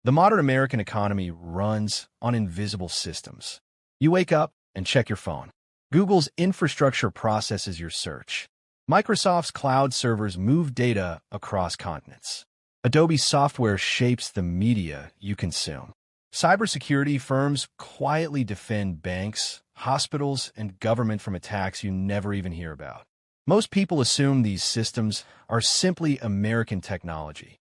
The modern American economy runs on invisible systems. You wake up and check your phone. Google's infrastructure processes your search. Microsoft's cloud servers move data across continents. Adobe software shapes the media you consume. Cybersecurity firms quietly defend banks, hospitals, and government from attacks you never even hear about. Most people assume these systems are simply American technology.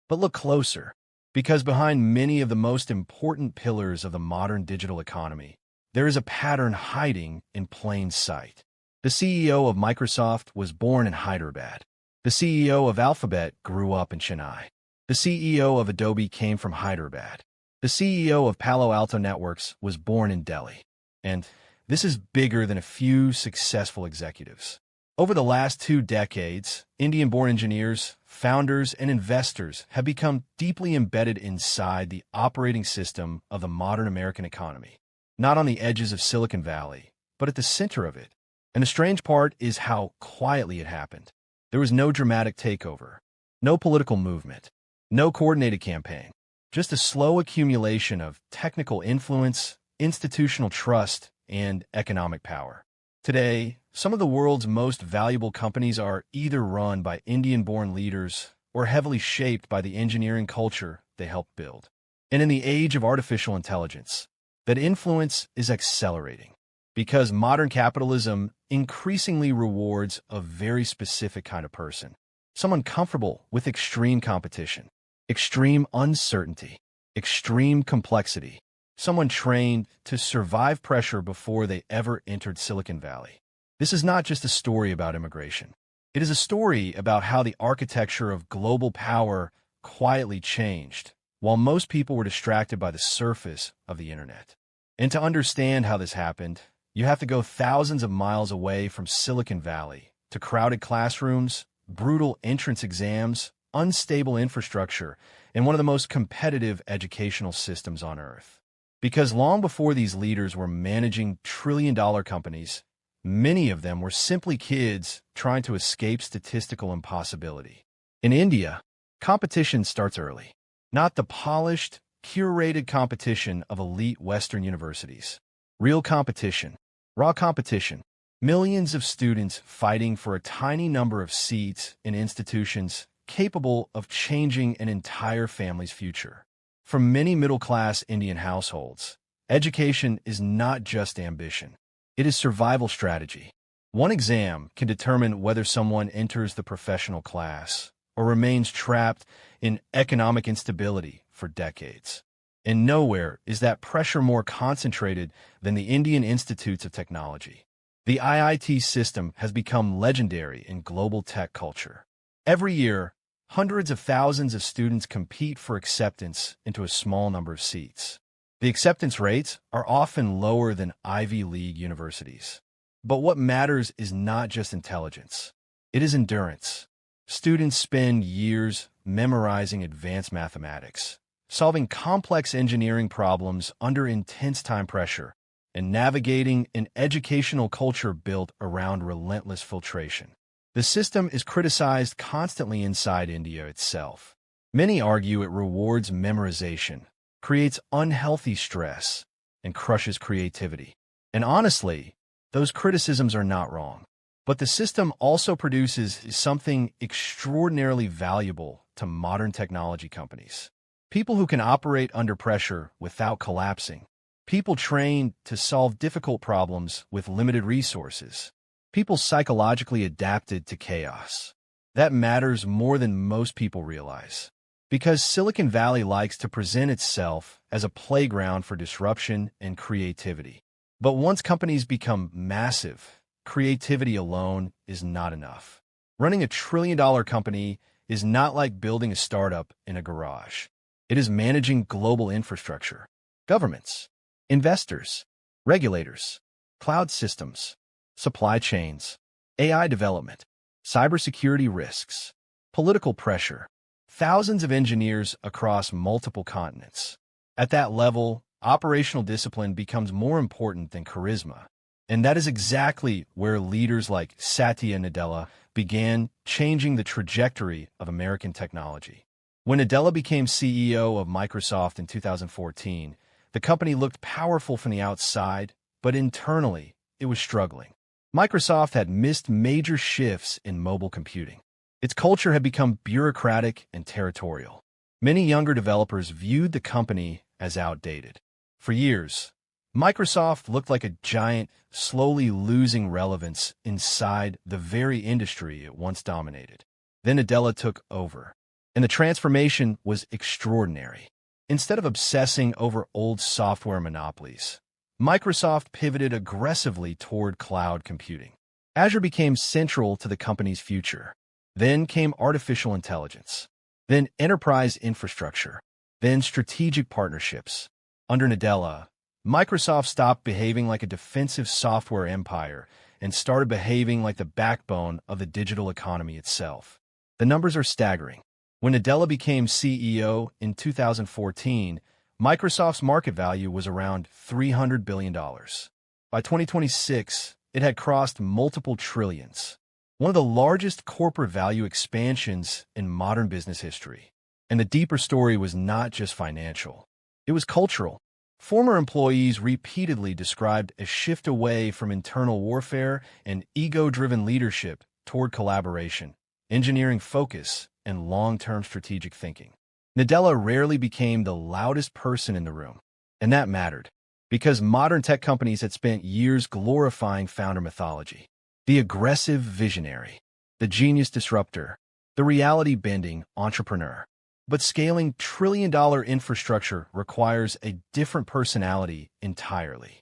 But look closer, because behind many of the most important pillars of the modern digital economy, there is a pattern hiding in plain sight. The CEO of Microsoft was born in Hyderabad. The CEO of Alphabet grew up in Chennai. The CEO of Adobe came from Hyderabad. The CEO of Palo Alto Networks was born in Delhi. And this is bigger than a few successful executives. Over the last 2 decades, Indian-born engineers, founders, and investors have become deeply embedded inside the operating system of the modern American economy. Not on the edges of Silicon Valley, but at the center of it. And the strange part is how quietly it happened. There was no dramatic takeover, no political movement, no coordinated campaign, just a slow accumulation of technical influence, institutional trust, and economic power. Today, some of the world's most valuable companies are either run by Indian-born leaders or heavily shaped by the engineering culture they helped build. And in the age of artificial intelligence, that influence is accelerating because modern capitalism increasingly rewards a very specific kind of person, someone comfortable with extreme competition, extreme uncertainty, extreme complexity, someone trained to survive pressure before they ever entered Silicon Valley. This is not just a story about immigration. It is a story about how the architecture of global power quietly changed, while most people were distracted by the surface of the internet. And to understand how this happened, you have to go thousands of miles away from Silicon Valley to crowded classrooms, brutal entrance exams, unstable infrastructure, and one of the most competitive educational systems on Earth. Because long before these leaders were managing trillion-dollar companies, many of them were simply kids trying to escape statistical impossibility. In India, competition starts early, not the polished, curated competition of elite Western universities. Real competition, raw competition, millions of students fighting for a tiny number of seats in institutions capable of changing an entire family's future. For many middle-class Indian households, education is not just ambition. It is survival strategy. One exam can determine whether someone enters the professional class or remains trapped in economic instability for decades. And nowhere is that pressure more concentrated than the Indian Institutes of Technology. The IIT system has become legendary in global tech culture. Every year, hundreds of thousands of students compete for acceptance into a small number of seats. The acceptance rates are often lower than Ivy League universities. But what matters is not just intelligence. It is endurance. Students spend years memorizing advanced mathematics, solving complex engineering problems under intense time pressure, and navigating an educational culture built around relentless filtration. The system is criticized constantly inside India itself. Many argue it rewards memorization, creates unhealthy stress, and crushes creativity. And honestly, those criticisms are not wrong. But the system also produces something extraordinarily valuable to modern technology companies. People who can operate under pressure without collapsing. People trained to solve difficult problems with limited resources. People psychologically adapted to chaos. That matters more than most people realize. Because Silicon Valley likes to present itself as a playground for disruption and creativity. But once companies become massive, creativity alone is not enough. Running a trillion-dollar company is not like building a startup in a garage. It is managing global infrastructure, governments, investors, regulators, cloud systems, supply chains, AI development, cybersecurity risks, political pressure, thousands of engineers across multiple continents. At that level, operational discipline becomes more important than charisma. And that is exactly where leaders like Satya Nadella began changing the trajectory of American technology. When Nadella became CEO of Microsoft in 2014, the company looked powerful from the outside, but internally, it was struggling. Microsoft had missed major shifts in mobile computing. Its culture had become bureaucratic and territorial. Many younger developers viewed the company as outdated. For years, Microsoft looked like a giant, slowly losing relevance inside the very industry it once dominated. Then Nadella took over, and the transformation was extraordinary. Instead of obsessing over old software monopolies, Microsoft pivoted aggressively toward cloud computing. Azure became central to the company's future. Then came artificial intelligence, then enterprise infrastructure, then strategic partnerships. Under Nadella, Microsoft stopped behaving like a defensive software empire and started behaving like the backbone of the digital economy itself. The numbers are staggering. When Nadella became CEO in 2014, Microsoft's market value was around $300 billion. By 2026, it had crossed multiple trillions, one of the largest corporate value expansions in modern business history. And the deeper story was not just financial. It was cultural. Former employees repeatedly described a shift away from internal warfare and ego-driven leadership toward collaboration, engineering focus, and long-term strategic thinking. Nadella rarely became the loudest person in the room, and that mattered, because modern tech companies had spent years glorifying founder mythology. The aggressive visionary, the genius disruptor, the reality-bending entrepreneur. But scaling trillion-dollar infrastructure requires a different personality entirely.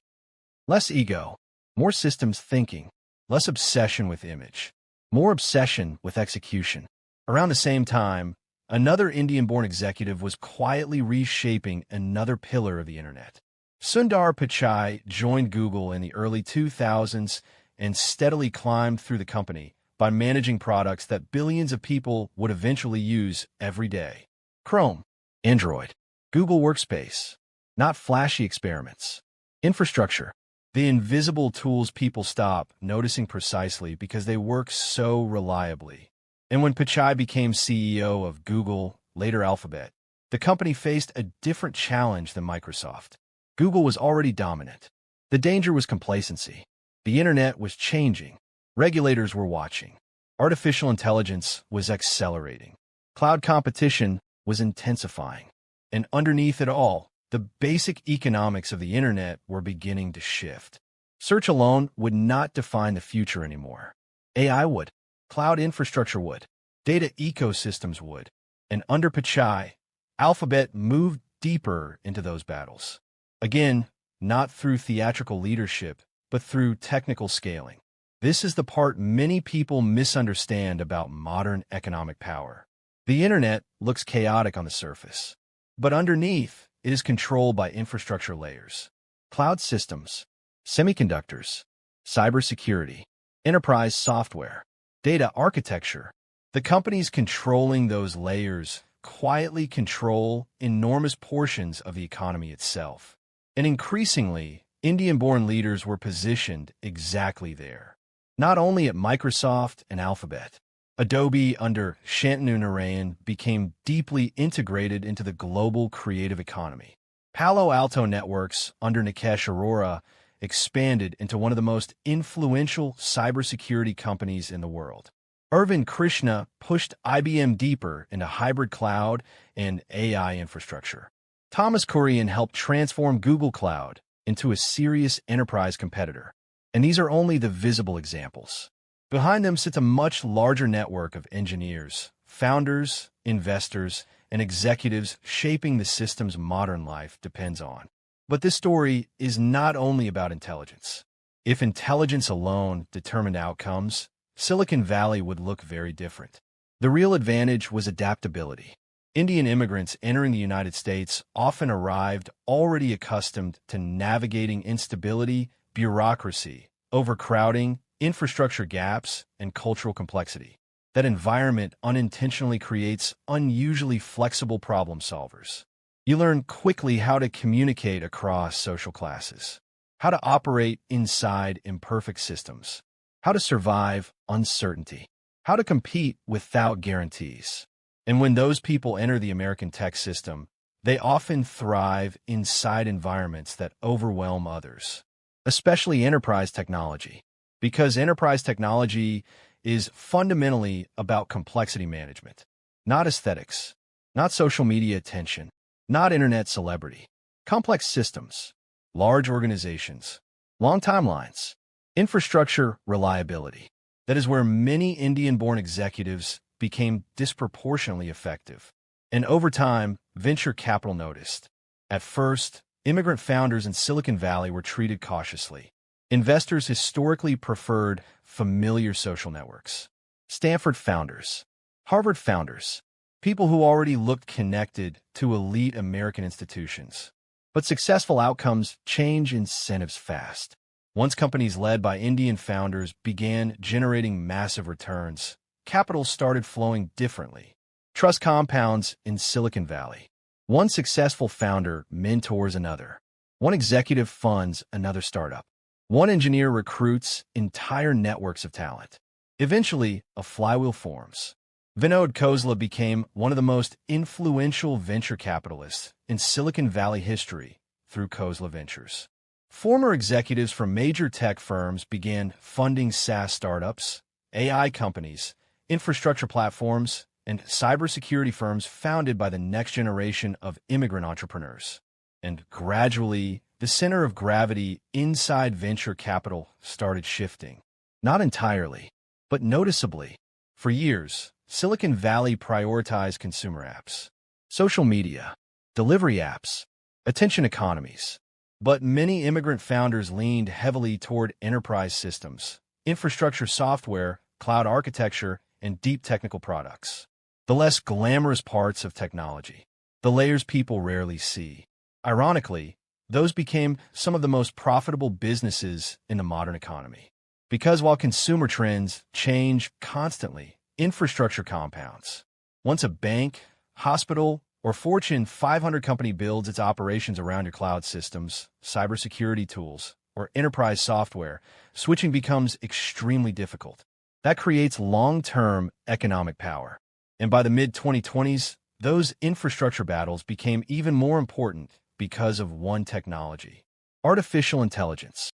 Less ego, more systems thinking, less obsession with image, more obsession with execution. Around the same time, another Indian-born executive was quietly reshaping another pillar of the internet. Sundar Pichai joined Google in the early 2000s and steadily climbed through the company by managing products that billions of people would eventually use every day. Chrome, Android, Google Workspace, not flashy experiments. Infrastructure, the invisible tools people stop noticing precisely because they work so reliably. And when Pichai became CEO of Google, later Alphabet, the company faced a different challenge than Microsoft. Google was already dominant. The danger was complacency. The internet was changing. Regulators were watching. Artificial intelligence was accelerating. Cloud competition was intensifying. And underneath it all, the basic economics of the internet were beginning to shift. Search alone would not define the future anymore. AI would. Cloud infrastructure would. Data ecosystems would. And under Pichai, Alphabet moved deeper into those battles. Again, not through theatrical leadership, but through technical scaling. This is the part many people misunderstand about modern economic power. The internet looks chaotic on the surface, but underneath, it is controlled by infrastructure layers. Cloud systems, semiconductors, cybersecurity, enterprise software, data architecture. The companies controlling those layers quietly control enormous portions of the economy itself. And increasingly, Indian-born leaders were positioned exactly there. Not only at Microsoft and Alphabet, Adobe under Shantanu Narayan became deeply integrated into the global creative economy. Palo Alto Networks under Nikesh Arora expanded into one of the most influential cybersecurity companies in the world. Arvind Krishna pushed IBM deeper into hybrid cloud and AI infrastructure. Thomas Kurian helped transform Google Cloud into a serious enterprise competitor. And these are only the visible examples. Behind them sits a much larger network of engineers, founders, investors, and executives shaping the systems modern life depends on. But this story is not only about intelligence. If intelligence alone determined outcomes, Silicon Valley would look very different. The real advantage was adaptability. Indian immigrants entering the United States often arrived already accustomed to navigating instability, bureaucracy, overcrowding, infrastructure gaps, and cultural complexity. That environment unintentionally creates unusually flexible problem solvers. You learn quickly how to communicate across social classes, how to operate inside imperfect systems, how to survive uncertainty, how to compete without guarantees. And when those people enter the American tech system, they often thrive inside environments that overwhelm others, especially enterprise technology, because enterprise technology is fundamentally about complexity management, not aesthetics, not social media attention, not internet celebrity. Complex systems, large organizations, long timelines, infrastructure reliability. That is where many Indian-born executives became disproportionately effective. And over time, venture capital noticed. At first, immigrant founders in Silicon Valley were treated cautiously. Investors historically preferred familiar social networks. Stanford founders, Harvard founders, people who already looked connected to elite American institutions. But successful outcomes change incentives fast. Once companies led by Indian founders began generating massive returns, capital started flowing differently. Trust compounds in Silicon Valley. One successful founder mentors another. One executive funds another startup. One engineer recruits entire networks of talent. Eventually, a flywheel forms. Vinod Khosla became one of the most influential venture capitalists in Silicon Valley history through Khosla Ventures. Former executives from major tech firms began funding SaaS startups, AI companies, infrastructure platforms, and cybersecurity firms founded by the next generation of immigrant entrepreneurs. And gradually, the center of gravity inside venture capital started shifting. Not entirely, but noticeably. For years, Silicon Valley prioritized consumer apps, social media, delivery apps, attention economies. But many immigrant founders leaned heavily toward enterprise systems, infrastructure software, cloud architecture, and deep technical products. The less glamorous parts of technology, the layers people rarely see. Ironically, those became some of the most profitable businesses in the modern economy. Because while consumer trends change constantly, infrastructure compounds. Once a bank, hospital, or Fortune 500 company builds its operations around your cloud systems, cybersecurity tools, or enterprise software, switching becomes extremely difficult. That creates long-term economic power. And by the mid-2020s, those infrastructure battles became even more important because of one technology: artificial intelligence.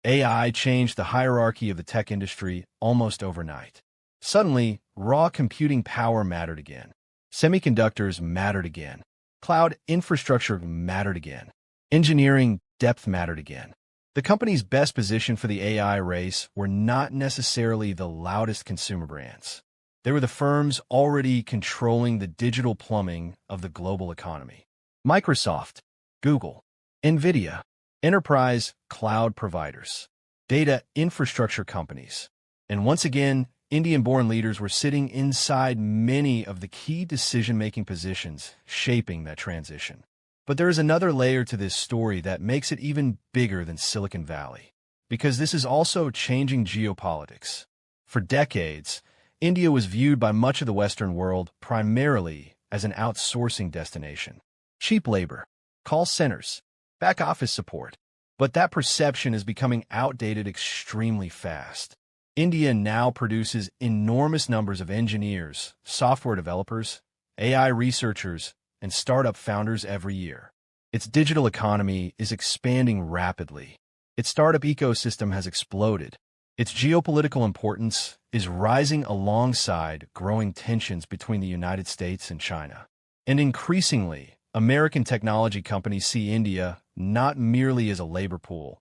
AI changed the hierarchy of the tech industry almost overnight. Suddenly, raw computing power mattered again. Semiconductors mattered again. Cloud infrastructure mattered again. Engineering depth mattered again. The companies best positioned for the AI race were not necessarily the loudest consumer brands. They were the firms already controlling the digital plumbing of the global economy. Microsoft, Google, NVIDIA, enterprise cloud providers, data infrastructure companies. And once again, Indian-born leaders were sitting inside many of the key decision-making positions shaping that transition. But there is another layer to this story that makes it even bigger than Silicon Valley, because this is also changing geopolitics. For decades, India was viewed by much of the Western world primarily as an outsourcing destination. Cheap labor, call centers, back office support. But that perception is becoming outdated extremely fast. India now produces enormous numbers of engineers, software developers, AI researchers, and startup founders every year. Its digital economy is expanding rapidly. Its startup ecosystem has exploded. Its geopolitical importance is rising alongside growing tensions between the United States and China. And increasingly, American technology companies see India not merely as a labor pool,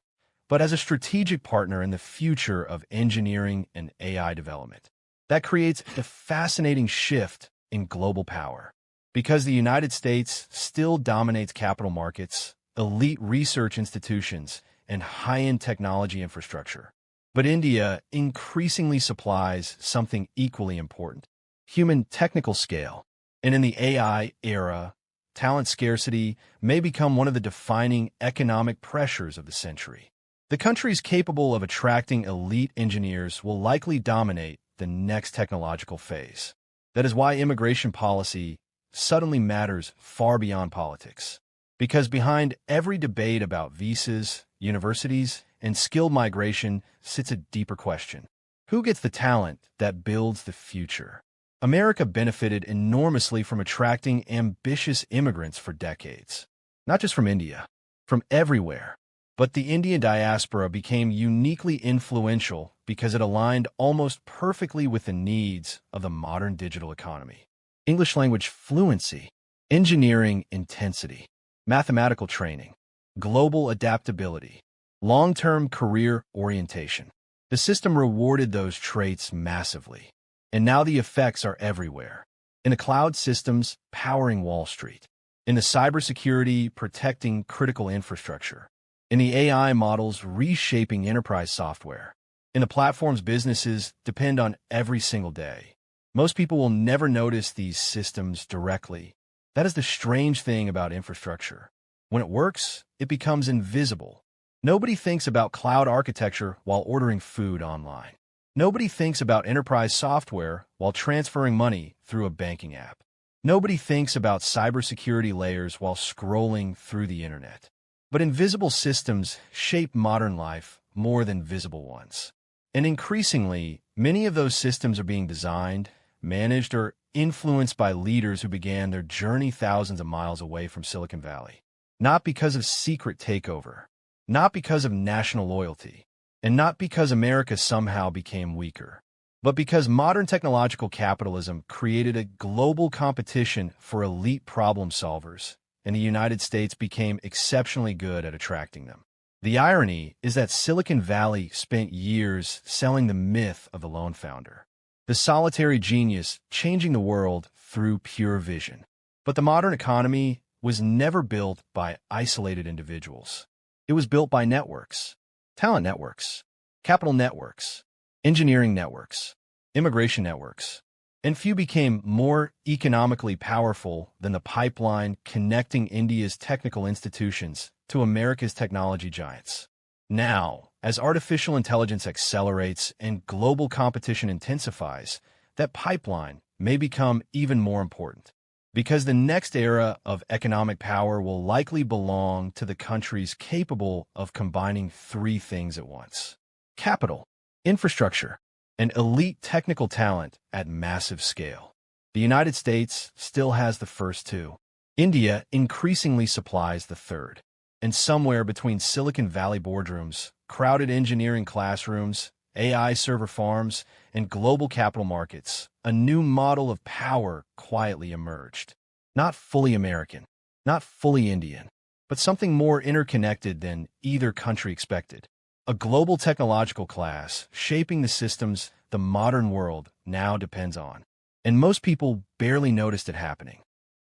but as a strategic partner in the future of engineering and AI development. That creates a fascinating shift in global power. Because the United States still dominates capital markets, elite research institutions, and high-end technology infrastructure. But India increasingly supplies something equally important: human technical scale. And in the AI era, talent scarcity may become one of the defining economic pressures of the century. The countries capable of attracting elite engineers will likely dominate the next technological phase. That is why immigration policy suddenly matters far beyond politics. Because behind every debate about visas, universities, and skilled migration sits a deeper question: who gets the talent that builds the future? America benefited enormously from attracting ambitious immigrants for decades. Not just from India, from everywhere. But the Indian diaspora became uniquely influential because it aligned almost perfectly with the needs of the modern digital economy. English language fluency, engineering intensity, mathematical training, global adaptability, long-term career orientation. The system rewarded those traits massively. And now the effects are everywhere. In the cloud systems, powering Wall Street. In the cybersecurity, protecting critical infrastructure. In the AI models, reshaping enterprise software. In the platforms businesses depend on every single day. Most people will never notice these systems directly. That is the strange thing about infrastructure. When it works, it becomes invisible. Nobody thinks about cloud architecture while ordering food online. Nobody thinks about enterprise software while transferring money through a banking app. Nobody thinks about cybersecurity layers while scrolling through the internet. But invisible systems shape modern life more than visible ones. And increasingly, many of those systems are being designed, managed, or influenced by leaders who began their journey thousands of miles away from Silicon Valley. Not because of secret takeover, not because of national loyalty, and not because America somehow became weaker, but because modern technological capitalism created a global competition for elite problem solvers, and the United States became exceptionally good at attracting them. The irony is that Silicon Valley spent years selling the myth of the lone founder, the solitary genius changing the world through pure vision. But the modern economy was never built by isolated individuals. It was built by networks. Talent networks, capital networks, engineering networks, immigration networks, and few became more economically powerful than the pipeline connecting India's technical institutions to America's technology giants. Now, as artificial intelligence accelerates and global competition intensifies, that pipeline may become even more important. Because the next era of economic power will likely belong to the countries capable of combining three things at once: capital, infrastructure, and elite technical talent at massive scale. The United States still has the first two. India increasingly supplies the third. And somewhere between Silicon Valley boardrooms, crowded engineering classrooms, AI server farms, and global capital markets, a new model of power quietly emerged. Not fully American, not fully Indian, but something more interconnected than either country expected. A global technological class shaping the systems the modern world now depends on. And most people barely noticed it happening.